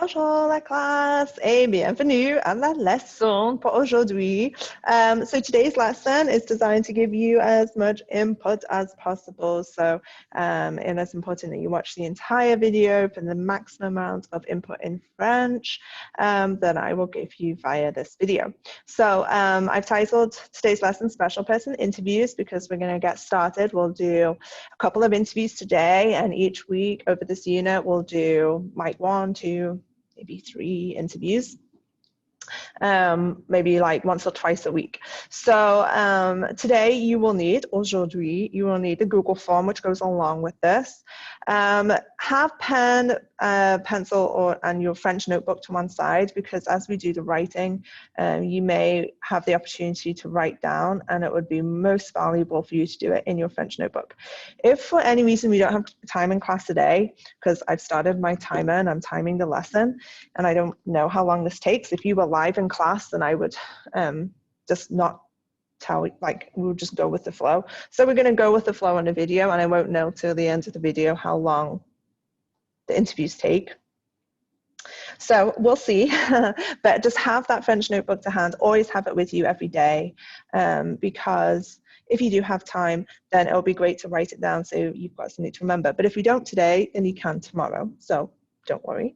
Bonjour la classe et bienvenue à la leçon pour aujourd'hui. So today's lesson is designed to give you as much input as possible. So and it's important that you watch the entire video for the maximum amount of input in French that I will give you via this video. So I've titled today's lesson Special Person Interviews because we're going to get started. We'll do a couple of interviews today, and each week over this unit we'll do like 1, 2, maybe 3 interviews, maybe like once or twice a week. So today aujourd'hui, you will need the Google form which goes along with this. Have pen, pencil, and your French notebook to one side, because as we do the writing, you may have the opportunity to write down, and it would be most valuable for you to do it in your French notebook. If for any reason we don't have time in class today, because I've started my timer and I'm timing the lesson, and I don't know how long this takes. If you were live in class, then I would just not tell, like, we'll just go with the flow. So we're going to go with the flow on the video, and I won't know till the end of the video how long the interviews take. So we'll see, but just have that French notebook to hand. Always have it with you every day, because if you do have time, then it'll be great to write it down so you've got something to remember. But if you don't today, then you can tomorrow. So don't worry.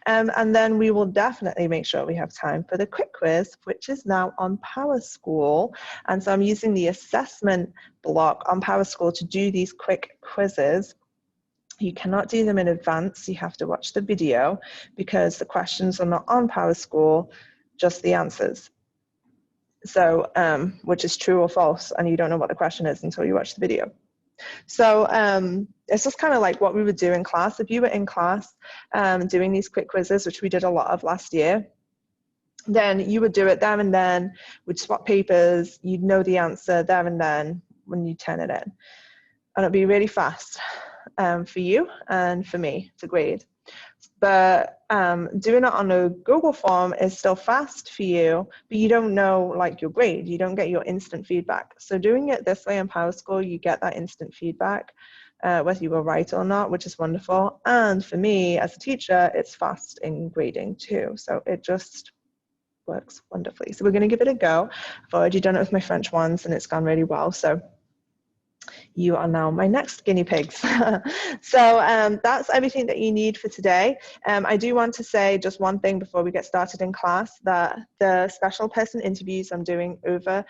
And then we will definitely make sure we have time for the quick quiz, which is now on PowerSchool. And so I'm using the assessment block on PowerSchool to do these quick quizzes. You cannot do them in advance. You have to watch the video because the questions are not on PowerSchool, just the answers. So, which is true or false, and you don't know what the question is until you watch the video. So it's just kind of like what we would do in class. If you were in class doing these quick quizzes, which we did a lot of last year, then you would do it there and then. We'd swap papers. You'd know the answer there and then when you turn it in. And it'd be really fast for you and for me to grade. But doing it on a Google form is still fast for you, but you don't know like your grade. You don't get your instant feedback. So doing it this way in PowerSchool, you get that instant feedback, whether you were right or not, which is wonderful. And for me as a teacher, it's fast in grading too. So it just works wonderfully. So we're going to give it a go. I've already done it with my French ones and it's gone really well. So you are now my next guinea pigs. So that's everything that you need for today. I do want to say just one thing before we get started in class, that the special person interviews I'm doing over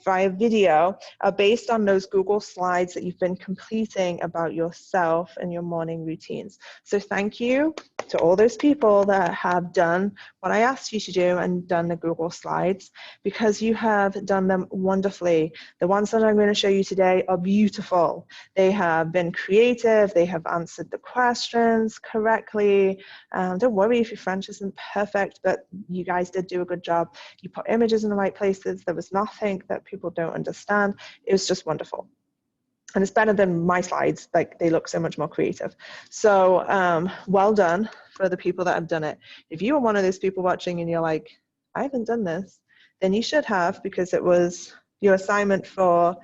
via video are based on those Google slides that you've been completing about yourself and your morning routines. So thank you to all those people that have done what I asked you to do and done the Google slides, because you have done them wonderfully. The ones that I'm going to show you today are beautiful. They have been creative. They have answered the questions correctly. Don't worry if your French isn't perfect, but you guys did do a good job. You put images in the right places. There was nothing that people don't understand. It was just wonderful. And it's better than my slides. Like, they look so much more creative. So well done for the people that have done it. If you are one of those people watching and you're like, I haven't done this, then you should have, because it was your assignment for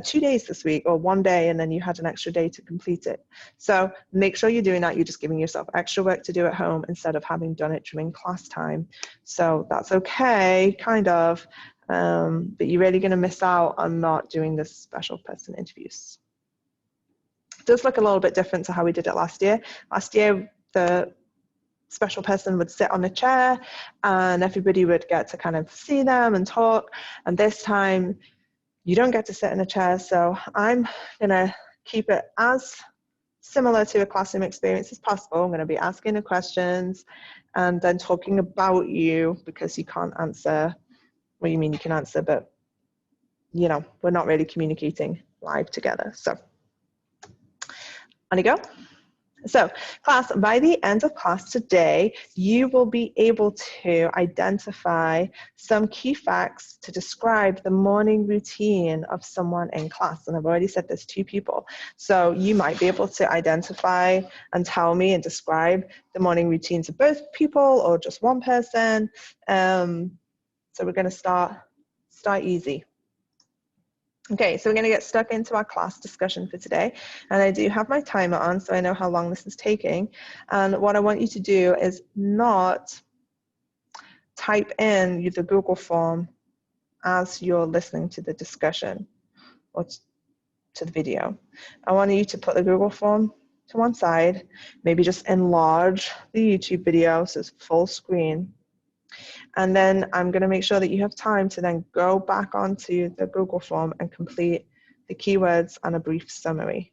2 days this week, or 1 day, and then you had an extra day to complete it. So make sure you're doing that. You're just giving yourself extra work to do at home instead of having done it during class time. So that's okay, kind of. But you're really going to miss out on not doing this special person interviews. It does look a little bit different to how we did it last year. Last year, the special person would sit on a chair and everybody would get to kind of see them and talk. And this time, you don't get to sit in a chair. So I'm going to keep it as similar to a classroom experience as possible. I'm going to be asking the questions and then talking about you, because you can't answer. What do you mean you can answer, but you know, we're not really communicating live together. So on you go. So class, by the end of class today, you will be able to identify some key facts to describe the morning routine of someone in class. And I've already said there's 2 people. So you might be able to identify and tell me and describe the morning routines of both people or just one person. So we're going to start easy. Okay, so we're going to get stuck into our class discussion for today. And I do have my timer on, so I know how long this is taking. And what I want you to do is not type in the Google form as you're listening to the discussion or to the video. I want you to put the Google form to one side, maybe just enlarge the YouTube video so it's full screen. And then I'm going to make sure that you have time to then go back onto the Google form and complete the keywords and a brief summary.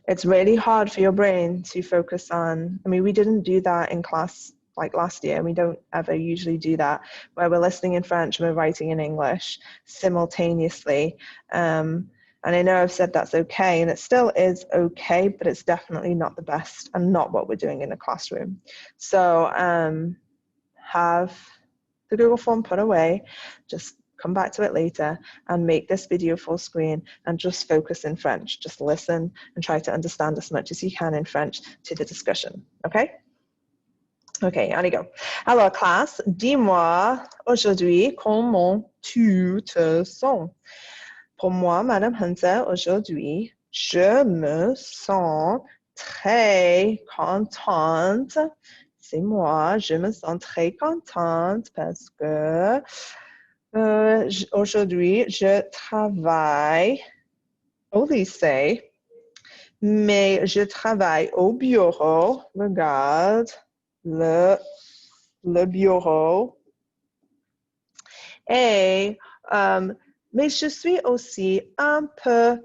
It's really hard for your brain to focus on, I mean, we didn't do that in class like last year. We don't ever usually do that, where we're listening in French and we're writing in English simultaneously. And I know I've said that's okay, and it still is okay, but it's definitely not the best and not what we're doing in the classroom. So have the Google form put away, just come back to it later and make this video full screen and just focus in French. Just listen and try to understand as much as you can in French to the discussion, okay? Okay, allez go. Alors classe, dis-moi aujourd'hui comment tu te sens. Pour moi, Madame Hunter, aujourd'hui, je me sens très contente. C'est moi, je me sens très contente parce que aujourd'hui, je travaille au lycée, mais je travaille au bureau. Regarde le bureau. Et, mais je suis aussi un peu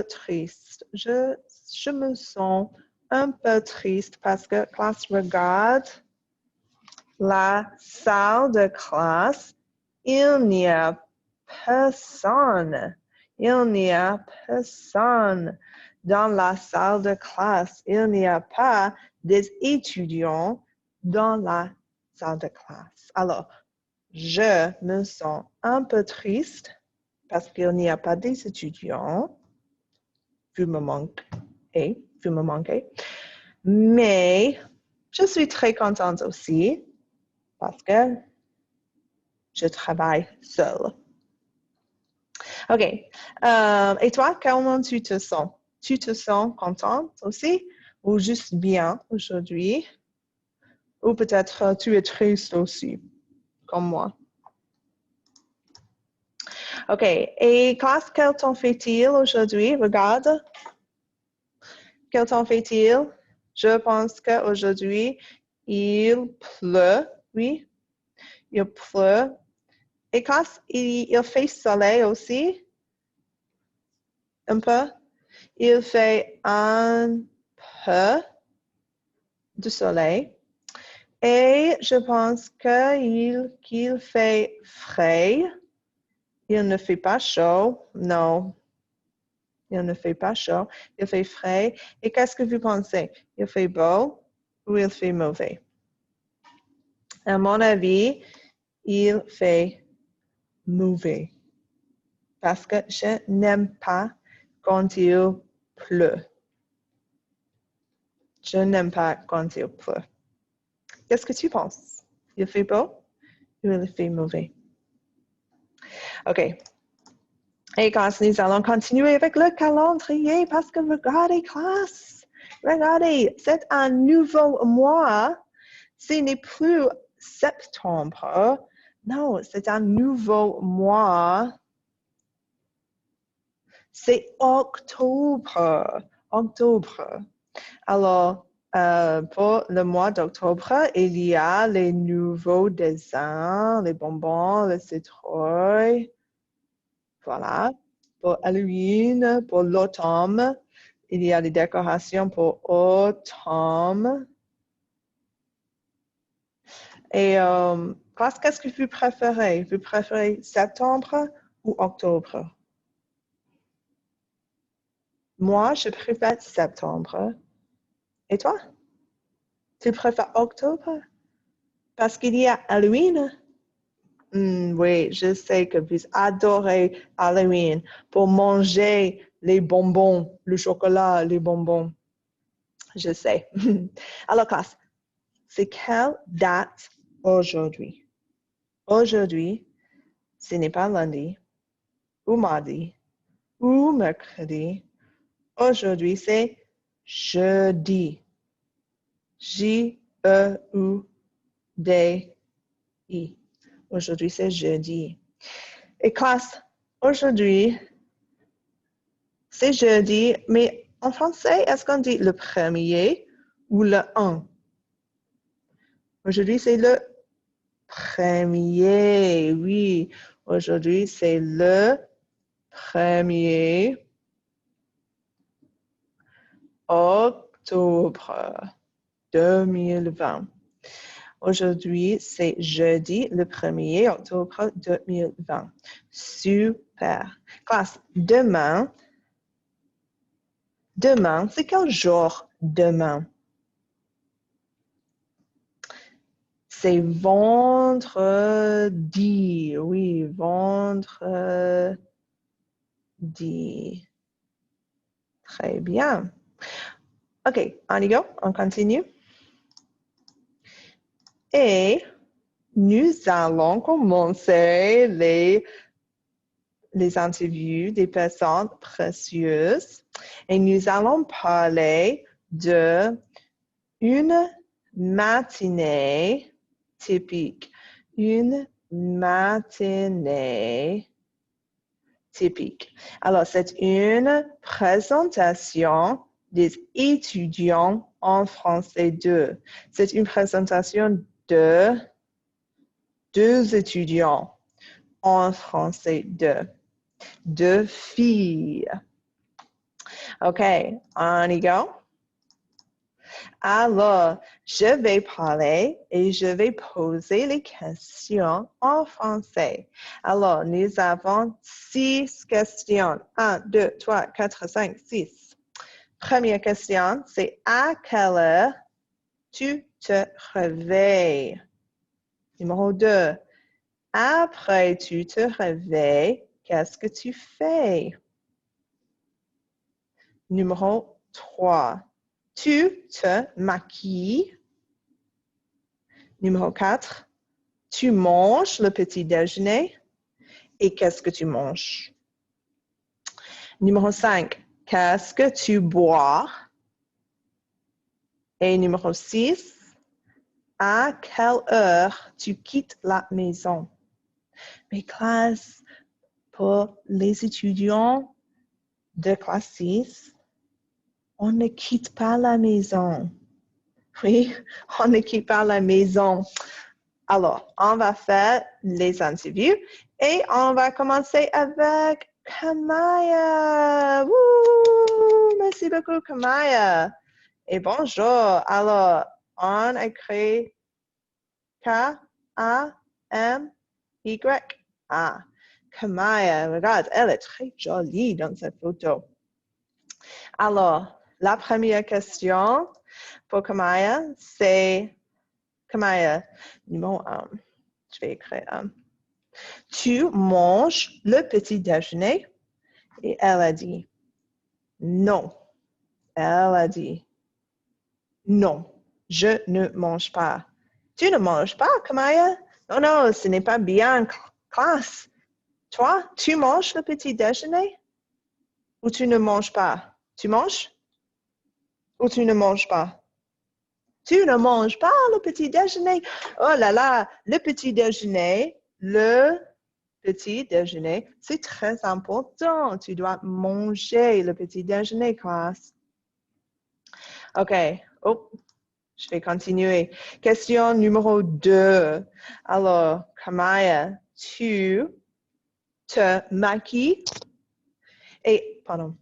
triste. Je me sens un peu triste parce que classe, regarde la salle de classe, il n'y a personne. Il n'y a personne dans la salle de classe. Il n'y a pas des étudiants dans la salle de classe. Alors, je me sens un peu triste parce qu'il n'y a pas des étudiants. Vous me manquez. Mais je suis très contente aussi parce que je travaille seule. OK. Et toi, comment tu te sens? Tu te sens contente aussi ou juste bien aujourd'hui? Ou peut-être tu es triste aussi, comme moi. OK. Et classe, quel temps fait-il aujourd'hui? Regarde. Quel temps fait-il? Je pense qu'aujourd'hui, il pleut. Oui, il pleut. Et classe, il fait soleil aussi? Un peu? Il fait un peu de soleil. Et je pense qu'il fait frais. Il ne fait pas chaud. Non, il ne fait pas chaud. Il fait frais. Et qu'est-ce que vous pensez? Il fait beau ou il fait mauvais? À mon avis, il fait mauvais. Parce que je n'aime pas quand il pleut. Je n'aime pas quand il pleut. Qu'est-ce que tu penses? Il fait beau ou il fait mauvais? OK. Et classe, nous allons continuer avec le calendrier parce que regardez, classe, regardez, c'est un nouveau mois. Ce n'est plus septembre. Non, c'est un nouveau mois. C'est octobre. Alors, pour le mois d'octobre, il y a les nouveaux dessins, les bonbons, les citrouilles. Voilà. Pour Halloween, pour l'automne, il y a des décorations pour automne. Et qu'est-ce que vous préférez? Vous préférez septembre ou octobre? Moi, je préfère septembre. Et toi? Tu préfères octobre? Parce qu'il y a Halloween? Oui, je sais que vous adorez Halloween pour manger les bonbons, le chocolat, les bonbons. Je sais. Alors, classe, c'est quelle date aujourd'hui? Aujourd'hui, ce n'est pas lundi, ou mardi, ou mercredi. Aujourd'hui, c'est jeudi. J-E-U-D-I. Aujourd'hui, c'est jeudi. Et classe, aujourd'hui, c'est jeudi, mais en français, est-ce qu'on dit le premier ou le 1? Aujourd'hui, c'est le premier. Oui, aujourd'hui, c'est le 1er octobre 2020. Aujourd'hui, c'est jeudi, le 1er octobre 2020. Super. Classe, demain, c'est quel jour demain? C'est vendredi. Oui, vendredi. Très bien. OK, on y go, on continue. Et nous allons commencer les interviews des personnes précieuses. Et nous allons parler de une matinée typique. Une matinée typique. Alors, c'est une présentation des étudiants en français 2. C'est une présentation de 2 étudiants en français 2. 2 filles. OK, on y go. Alors, je vais parler et je vais poser les questions en français. Alors, nous avons 6 questions. 1, 2, 3, 4, 5, 6. Première question, c'est à quelle heure tu te réveilles? Numéro 2, après tu te réveilles, qu'est-ce que tu fais? Numéro 3, tu te maquilles. Numéro 4, tu manges le petit déjeuner. Et qu'est-ce que tu manges? Numéro 5, qu'est-ce que tu bois? Et numéro 6, à quelle heure tu quittes la maison? Mes classes, pour les étudiants de classe 6, on ne quitte pas la maison. Oui, on ne quitte pas la maison. Alors, on va faire les interviews et on va commencer avec Kamaya. Woo! Merci beaucoup, Kamaya. Et bonjour. Alors, on écrit K-A-M-Y-A. Kamaya, regarde, elle est très jolie dans cette photo. Alors, la première question pour Kamaya, c'est Kamaya, numéro 1. Je vais écrire 1. Tu manges le petit déjeuner? Et elle a dit non. Elle a dit non, je ne mange pas. Tu ne manges pas, Kamaya? Non, non, ce n'est pas bien, classe. Toi, tu manges le petit déjeuner? Ou tu ne manges pas? Tu manges? Ou tu ne manges pas? Tu ne manges pas le petit déjeuner? Oh là là, le petit déjeuner, c'est très important. Tu dois manger le petit déjeuner, classe. OK. Oh, je vais continuer. Question numéro 2. Alors, Kamaya, tu te maquilles? Et, pardon,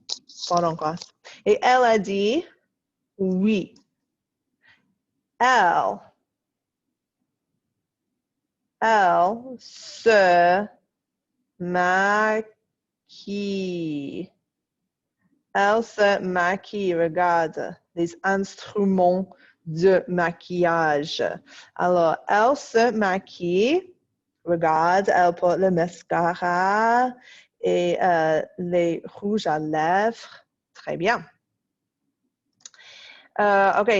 classe. Et elle a dit oui. Elle se maquille. Elle se maquille, regarde, les instruments de maquillage. Alors, elle se maquille, regarde, elle porte le mascara et les rouges à lèvres. Très bien. OK,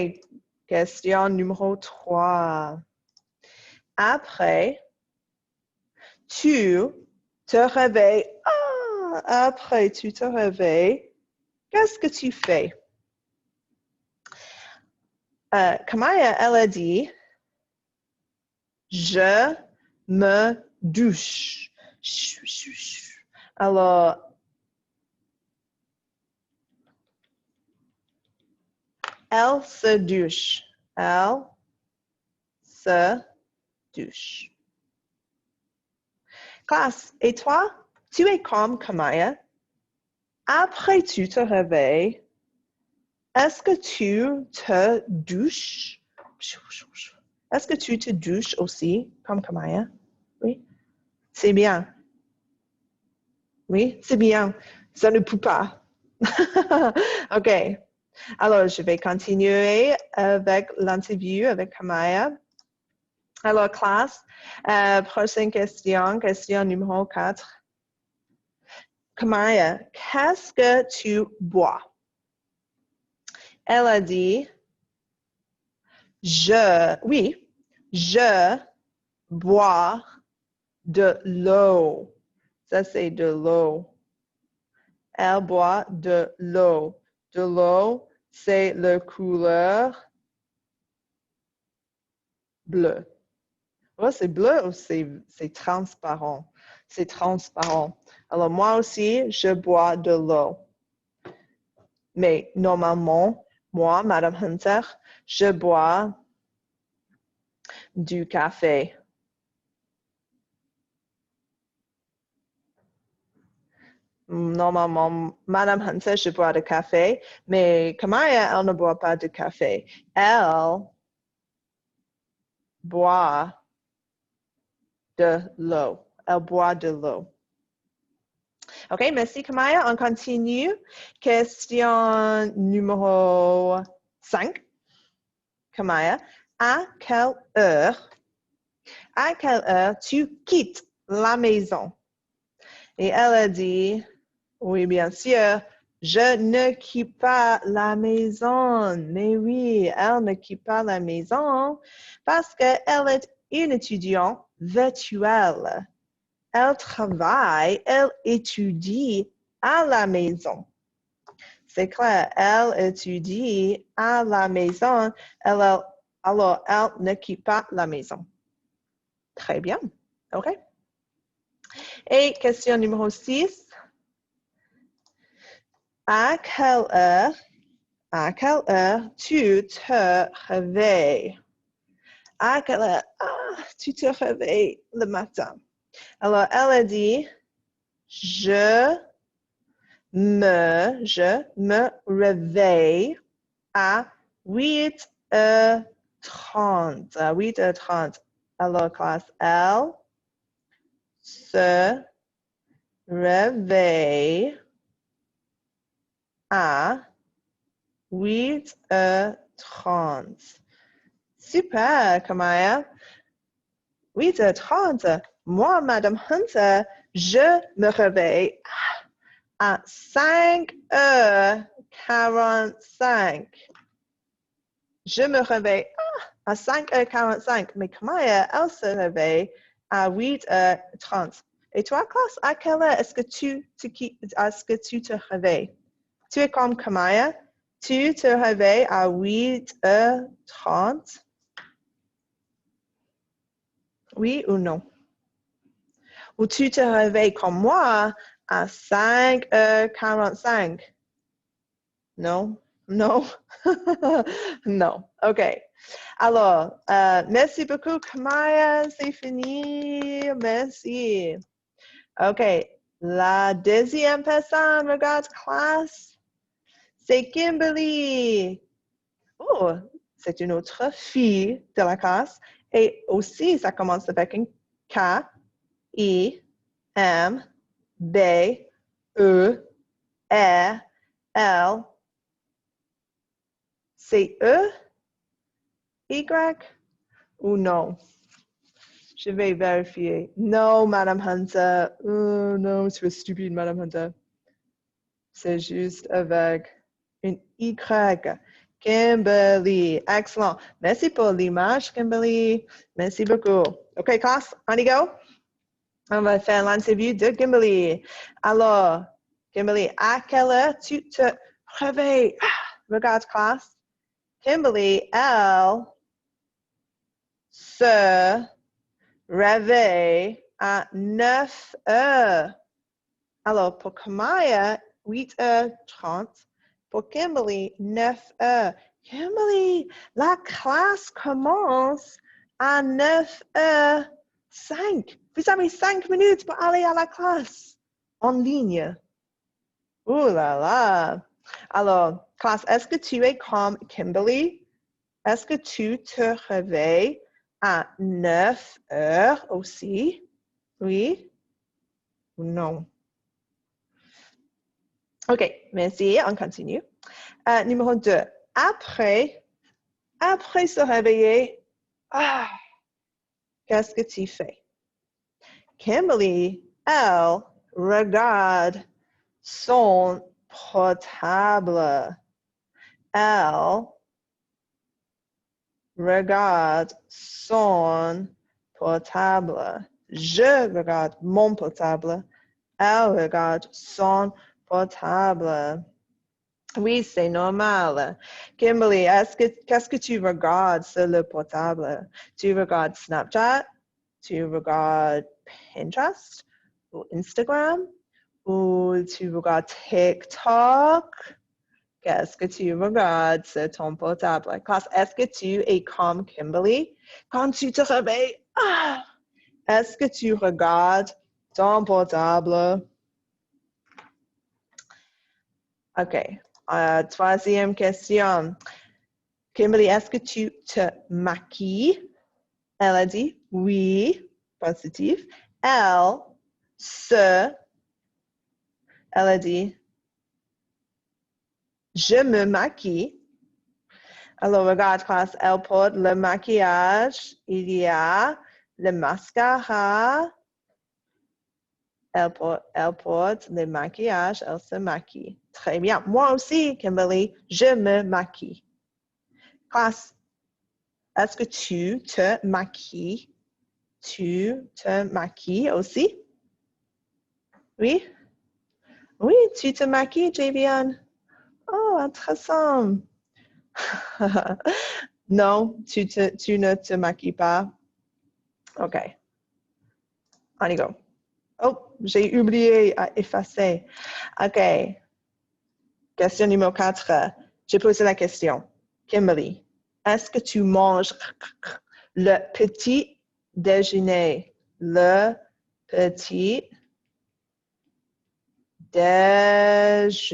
question numéro 3. Après, tu te réveilles. après tu te réveilles, qu'est-ce que tu fais? Kamaya, elle a dit, je me douche. Alors, elle se douche. Elle se douche. Classe, et toi, tu es comme Kamaya. Après tu te réveilles, est-ce que tu te douches? Est-ce que tu te douches aussi, comme Kamaya? Oui, c'est bien. Oui, c'est bien. Ça ne peut pas. OK. Alors, je vais continuer avec l'interview avec Kamaya. Alors, classe, prochaine question, question numéro 4. Kamaya, qu'est-ce que tu bois? Elle a dit, je bois de l'eau. Ça, c'est de l'eau. Elle boit de l'eau. De l'eau, c'est la couleur bleue. Oh, c'est bleu ou c'est transparent? C'est transparent. Alors, moi aussi, je bois de l'eau. Mais normalement, moi, Madame Hunter, je bois du café. Normalement, Madame Hunter, je bois du café, mais Kamaya, elle ne boit pas de café. Elle boit de l'eau. Elle boit de l'eau. OK, merci Kamaya. On continue. Question numéro 5. Kamaya, à quelle heure tu quittes la maison? Et elle a dit, oui, bien sûr, je ne quitte pas la maison. Mais oui, elle ne quitte pas la maison parce qu'elle est une étudiante virtuelle. Elle travaille, elle étudie à la maison. C'est clair, elle étudie à la maison, alors elle ne quitte pas la maison. Très bien, OK. Et question numéro 6. À quelle heure tu te réveilles? À quelle heure tu te réveilles le matin? Alors, elle a dit, je me réveille à 8h30. À 8h30. Alors, classe, elle se réveille à 8h30. Super, Kamaya. 8h30. Moi, Madame Hunter, je me réveille à 5h45. Je me réveille à 5h45, mais Kamaya, elle se réveille à 8h30. Et toi, classe, à quelle heure est-ce que tu te réveilles? Tu es comme Kamaya, tu te réveilles à 8h30? Oui ou non? Ou tu te réveilles comme moi à 5h45? Non? Non? Non. OK. Alors, merci beaucoup, Kamaya. C'est fini. Merci. OK. La deuxième personne, regarde, classe. C'est Kimberly. Oh, c'est une autre fille de la classe. Et aussi, ça commence avec un K, I, M, B, E, R, L, C, E, Y ou non? Je vais vérifier. Non, Madame Hunter. Oh non, tu es stupide, Madame Hunter. C'est juste avec une Y. Kimberly. Excellent. Merci pour l'image, Kimberly. Merci beaucoup. OK, classe, on y go? On va faire l'interview de Kimberly. Alors, Kimberly, à quelle heure tu te réveilles? Regarde, classe. Kimberly, elle se réveille à 9 heures. Alors, pour Kamaya, 8h30. Pour Kimberly, 9 heures. Kimberly, la classe commence à 9h05. Vous avez 5 minutes pour aller à la classe en ligne. Ouh là là. Alors, classe, est-ce que tu es comme Kimberly? Est-ce que tu te réveilles à 9 heures aussi? Oui ou non? OK, merci, on continue. Numéro 2, après se réveiller, qu'est-ce que tu fais? Kimberly, elle regarde son portable. Elle regarde son portable. Je regarde mon portable. Elle regarde son portable. Oui, c'est normal. Kimberly, qu'est-ce que tu regardes sur le portable? Tu regardes Snapchat? Tu regardes Pinterest? Ou Instagram? Ou tu regardes TikTok? Qu'est-ce que tu regardes sur ton portable? Est-ce que tu es comme Kimberly? Quand tu te réveilles, est-ce que tu regardes ton portable? OK. Troisième question. Kimberly, est-ce que tu te maquilles? Elle a dit oui, positif. Elle a dit je me maquille. Alors, regarde, classe, elle porte le maquillage. Il y a le mascara. Elle porte le maquillage. Elle se maquille. Très bien. Moi aussi, Kimberly, je me maquille. Classe, est-ce que tu te maquilles? Tu te maquilles aussi? Oui? Oui, tu te maquilles, Javian. Oh, intéressant. Non, tu ne te maquilles pas. OK. On y go. Oh, j'ai oublié à effacer. OK. Question numéro 4. J'ai posé la question. Kimberly, est-ce que tu manges le petit déjeuner? Le petit déjeuner.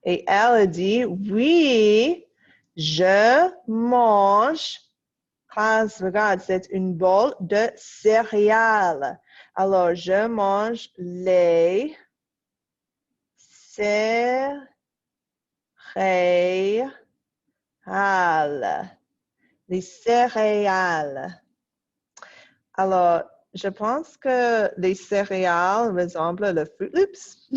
Et elle a dit, oui, je mange. Regarde, c'est une bol de céréales. Alors, je mange les céréales. Les céréales. Alors, je pense que les céréales ressemblent le Fruit Loops.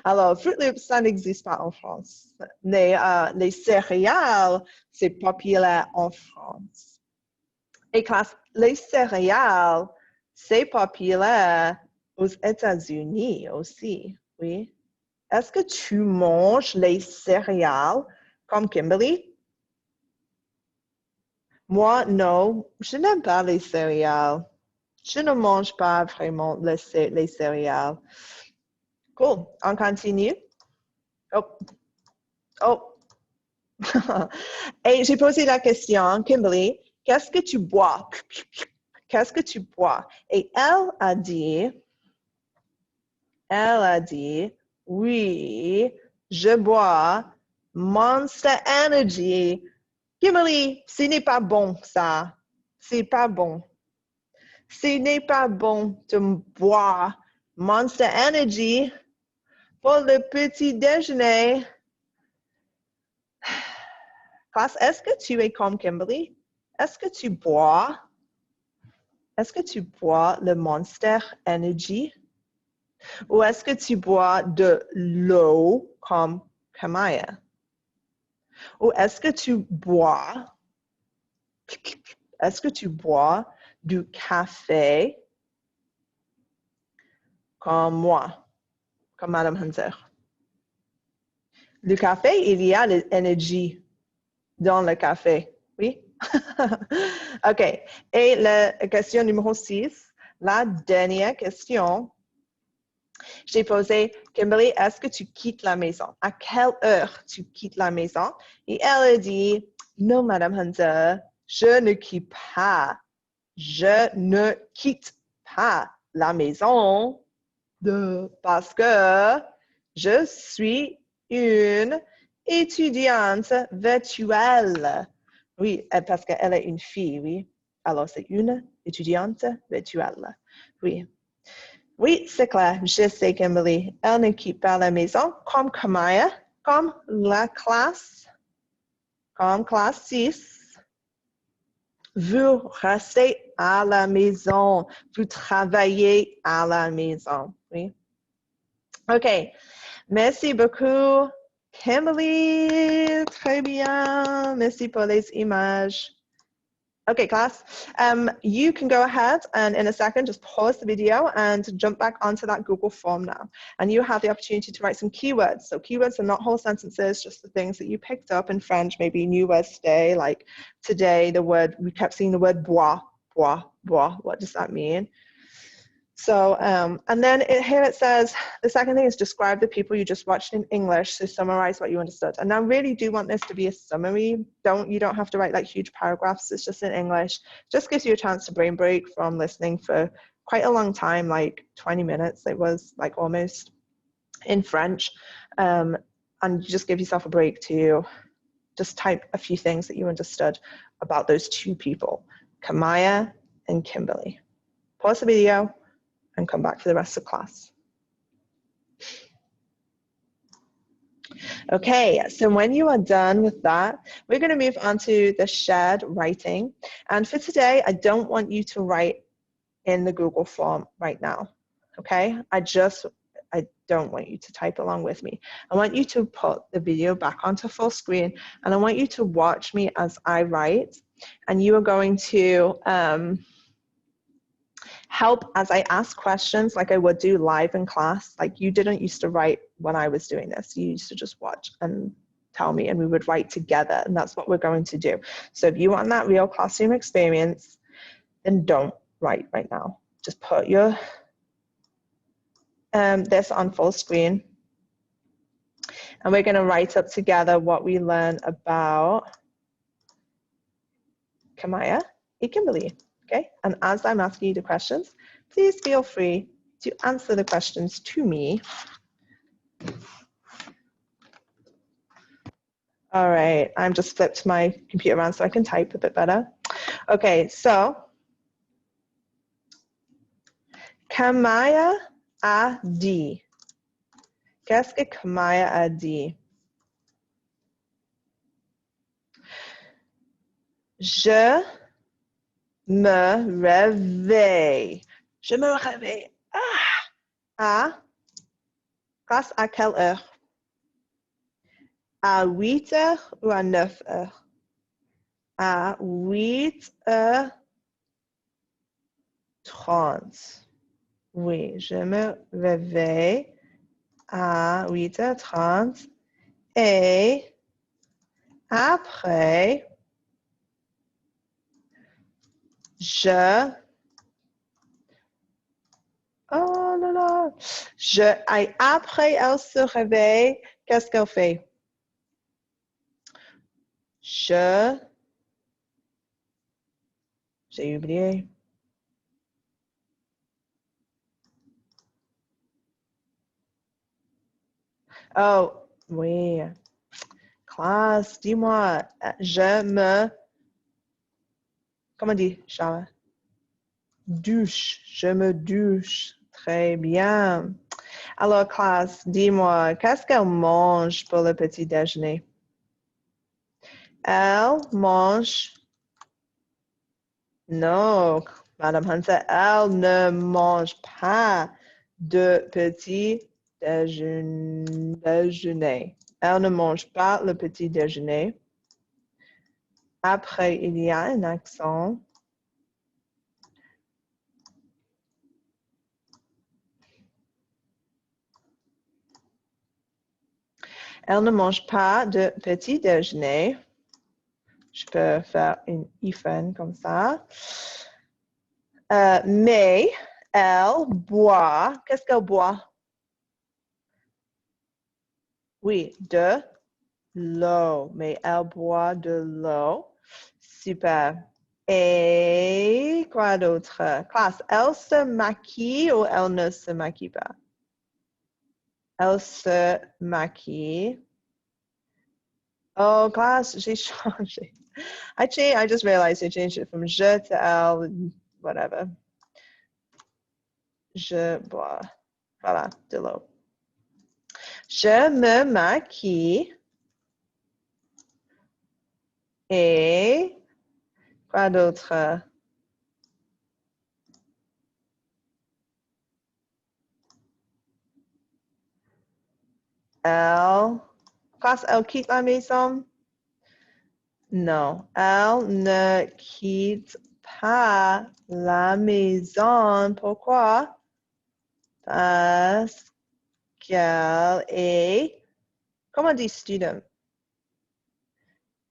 Alors, Fruit Loops, ça n'existe pas en France. Mais les céréales, c'est populaire en France. Et classe, les céréales, c'est populaire aux États-Unis aussi, oui. Est-ce que tu manges les céréales comme Kimberly? Moi, non, je n'aime pas les céréales. Je ne mange pas vraiment les céréales. Cool, on continue. Oh. Et j'ai posé la question, Kimberly, qu'est-ce que tu bois? Qu'est-ce que tu bois? Et elle a dit, oui, je bois Monster Energy. Kimberly, ce n'est pas bon, ça. C'est pas bon. Ce n'est pas bon de boire Monster Energy pour le petit déjeuner. Classe, est-ce que tu es comme Kimberly? Est-ce que tu bois le Monster Energy? Ou est-ce que tu bois de l'eau comme Kamaya? Ou est-ce que tu bois du café comme moi, comme Madame Hunter. Le café, il y a l'énergie dans le café, oui? OK. Et la question numéro 6, la dernière question. J'ai posé, Kimberly, est-ce que tu quittes la maison? À quelle heure tu quittes la maison? Et elle a dit, non, Madame Hunter, je ne quitte pas. Je ne quitte pas la maison parce que je suis une étudiante virtuelle. Oui, parce qu'elle est une fille, oui. Alors, c'est une étudiante virtuelle. Oui. Oui, c'est clair. Je sais, Kimberly. Elle ne quitte pas la maison comme Kamaya, comme la classe, comme classe 6. Vous restez à la maison. Vous travaillez à la maison. Oui. OK. Merci beaucoup, Kimberly. Très bien. Merci pour les images. Okay, class, you can go ahead and in a second just pause the video and jump back onto that Google form now. And you have the opportunity to write some keywords. So keywords are not whole sentences, just the things that you picked up in French, maybe new words today, like today we kept seeing the word bois, bois, bois. What does that mean? So, and then here it says, the second thing is describe the people you just watched in English, so summarize what you understood. And I really do want this to be a summary. You don't have to write like huge paragraphs, it's just in English. Just gives you a chance to brain break from listening for quite a long time, like 20 minutes, it was like almost in French. And just give yourself a break to just type a few things that you understood about those two people, Kamaya and Kimberly. Pause the video and come back for the rest of class. Okay, so when you are done with that, we're going to move on to the shared writing. And for today, I don't want you to write in the Google form right now, okay? I don't want you to type along with me. I want you to put the video back onto full screen, and I want you to watch me as I write, and you are going to help as I ask questions like I would do live in class. Like you didn't used to write when I was doing this. You used to just watch and tell me, and we would write together, and that's what we're going to do. So if you want that real classroom experience, then don't write right now. Just put your this on full screen, and we're going to write up together what we learn about Kamaya and Kimberly. Okay, and as I'm asking you the questions, please feel free to answer the questions to me. All right, I'm just flipped my computer around so I can type a bit better. Okay, so Kamaya a dit. Qu'est-ce que Kamaya a dit? Je me réveille. Je me réveille. Grâce à quelle heure? À 8 heures ou à 9 heures? À 8h30. Oui, je me réveille à 8h30 et après, oh là là, après elle se réveille, qu'est-ce qu'elle fait? J'ai oublié. Oh, oui. Classe, dis-moi, comment on dit, Charles? Douche, je me douche. Très bien. Alors, classe, dis-moi, qu'est-ce qu'elle mange pour le petit déjeuner? Elle mange... Non, Madame Hunter, elle ne mange pas de petit déjeuner. Elle ne mange pas le petit déjeuner. Après, il y a un accent. Elle ne mange pas de petit déjeuner. Je peux faire une hyphen comme ça. Mais elle boit. Qu'est-ce qu'elle boit? Oui, de l'eau. Mais elle boit de l'eau. Super. Et quoi d'autre? Classe, elle se maquille ou elle ne se maquille pas? Elle se maquille. Oh, classe, j'ai changé. I just realized I changed it from je to elle, whatever. Je bois. Voilà, de l'eau. Je me maquille. Et quoi d'autre? Elle. Classe, elle quitte la maison? Non, elle ne quitte pas la maison. Pourquoi? Parce qu'elle est, comment on dit student?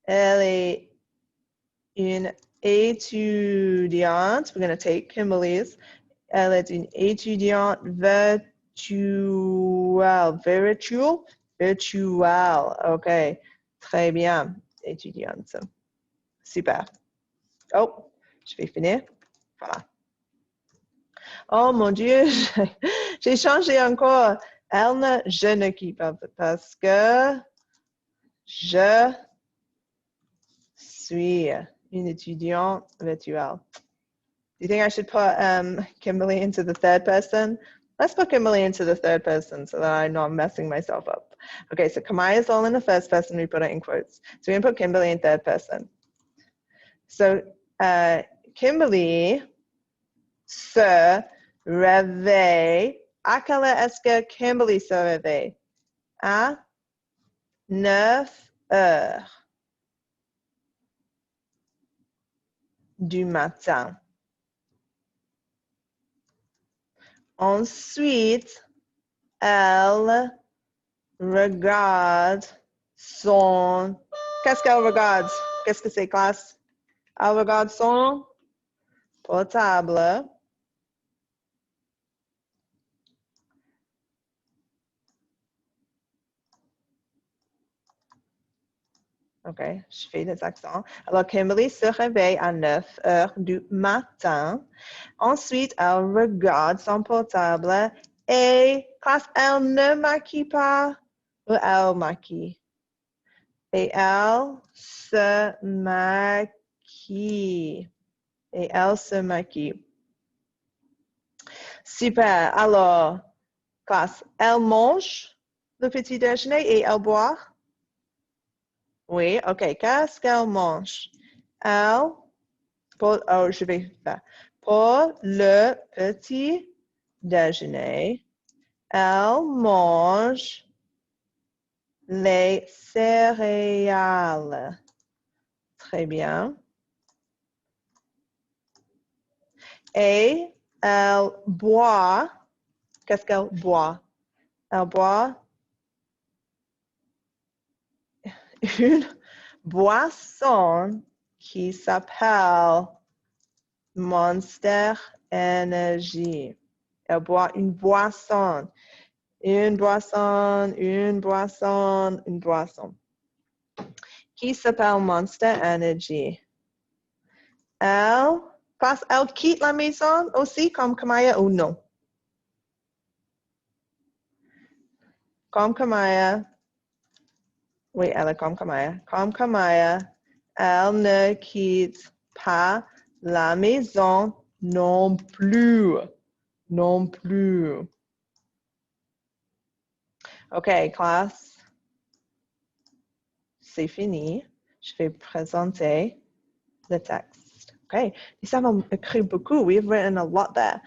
Elle est une étudiante. We're going to take Kimberly's. Elle est une étudiante virtuelle. Virtuelle. OK. Très bien. Étudiante. Super. Oh, je vais finir. Voilà. Oh mon Dieu, j'ai changé encore. Je ne quitte pas parce que je suis une étudiante virtuelle. Do you think I should put Kimberly into the third person? Let's put Kimberly into the third person so that I'm not messing myself up. Okay, so Kamaya is all in the first person. We put it in quotes. So we're going to put Kimberly in third person. So Kimberly se réveille. À quelle heure est-ce que Kimberly se réveille? À 9 heures du matin. Ensuite, elle regarde son... Qu'est-ce qu'elle regarde? Qu'est-ce que c'est, classe? Elle regarde son portable. OK, je fais des accents. Alors, Kimberly se réveille à 9 heures du matin. Ensuite, elle regarde son portable et, classe, elle ne maquille pas ou elle maquille? Et elle se maquille. Et elle se maquille. Super. Alors, classe, elle mange le petit déjeuner et elle boit? Oui, OK. Qu'est-ce qu'elle mange? Elle, je vais faire. Pour le petit déjeuner, elle mange les céréales. Très bien. Et elle boit. Qu'est-ce qu'elle boit? Elle boit une boisson qui s'appelle Monster Energy. Elle boit une boisson. Une boisson, une boisson, une boisson. Qui s'appelle Monster Energy. Elle quitte la maison aussi comme Kamaya ou non? Comme Kamaya. Oui, elle est comme Kamaya. Comme Kamaya, elle ne quitte pas la maison non plus. Non plus. OK, classe. C'est fini. Je vais présenter le texte. OK. These have écrit beaucoup. We've written a lot there.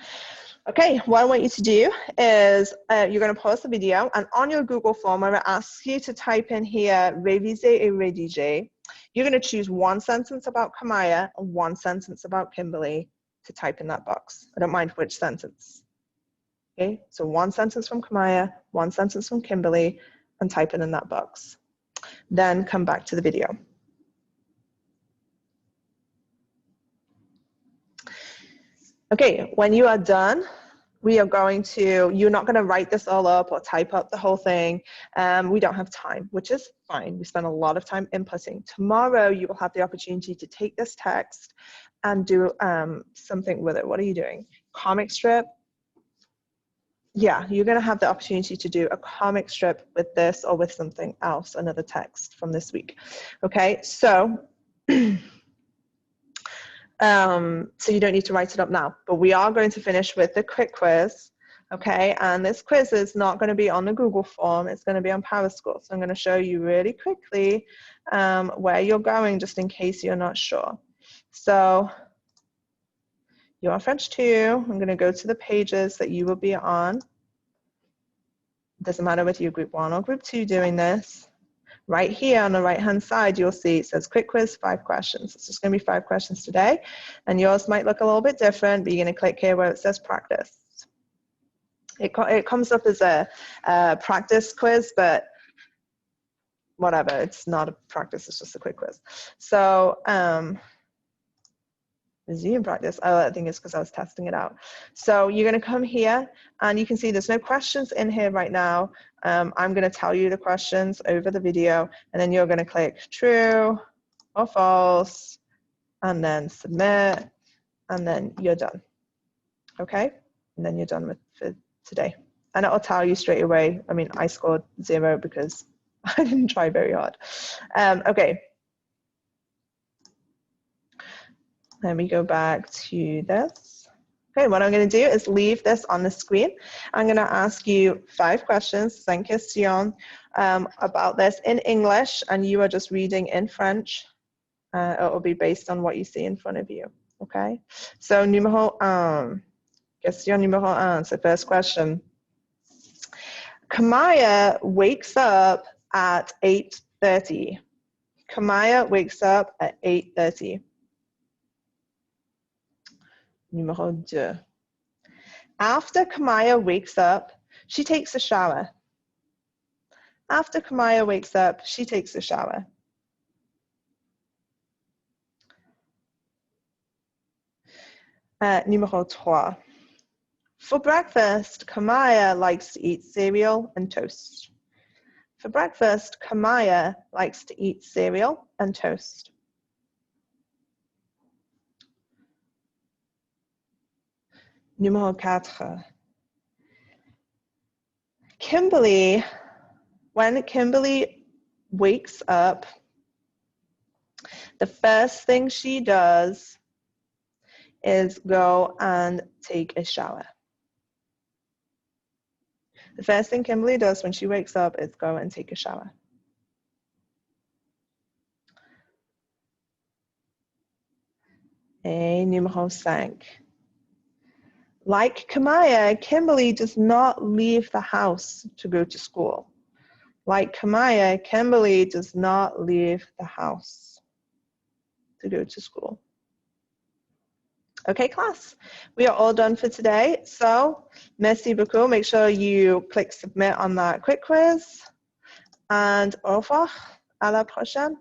Okay, what I want you to do is you're going to pause the video, and on your Google form, I'm going to ask you to type in here, réviser et rédiger. You're going to choose one sentence about Kamaya and one sentence about Kimberly to type in that box. I don't mind which sentence. Okay, so one sentence from Kamaya, one sentence from Kimberly. and type it in that box. Then come back to the video. Okay, when you are done, we are going to, you're not going to write this all up or type up the whole thing. We don't have time, which is fine. We spend a lot of time inputting. Tomorrow, you will have the opportunity to take this text and do something with it. What are you doing? Comic strip? Yeah, you're going to have the opportunity to do a comic strip with this or with something else, another text from this week. Okay, so so you don't need to write it up now, but we are going to finish with the quick quiz. Okay, and this quiz is not going to be on the Google form, it's going to be on PowerSchool. So I'm going to show you really quickly where you're going, just in case you're not sure. So you're on French 2. I'm going to go to the pages that you will be on. Doesn't matter whether you're Group 1 or Group 2 doing this. Right here on the right-hand side, you'll see it says Quick Quiz, 5 questions. It's just going to be 5 questions today. And yours might look a little bit different, but you're going to click here where it says Practice. It comes up as a practice quiz, but whatever. It's not a practice. It's just a quick quiz. So Zoom practice. Oh, I think it's because I was testing it out. So you're going to come here, and you can see there's no questions in here right now. I'm going to tell you the questions over the video, and then you're going to click true or false, and then submit, and then you're done. Okay? And then you're done with for today. And it'll tell you straight away. I mean, I scored 0 because I didn't try very hard. Okay. Let me go back to this. Okay, what I'm going to do is leave this on the screen. I'm going to ask you 5 questions, 5 questions, about this in English, and you are just reading in French. It will be based on what you see in front of you. Okay, so numéro 1. Question numéro 1. So first question. Kamaya wakes up at 8:30. Kamaya wakes up at 8:30. Numéro 2. After Kamaya wakes up, she takes a shower. After Kamaya wakes up, she takes a shower. Numéro 3. For breakfast, Kamaya likes to eat cereal and toast. For breakfast, Kamaya likes to eat cereal and toast. Numéro 4. Kimberly, when Kimberly wakes up, the first thing she does is go and take a shower. The first thing Kimberly does when she wakes up is go and take a shower. Et numéro 5. Like Kamaya, Kimberly does not leave the house to go to school. Like Kamaya, Kimberly does not leave the house to go to school. Okay, class, we are all done for today. So, merci beaucoup. Make sure you click submit on that quick quiz. And au revoir. À la prochaine.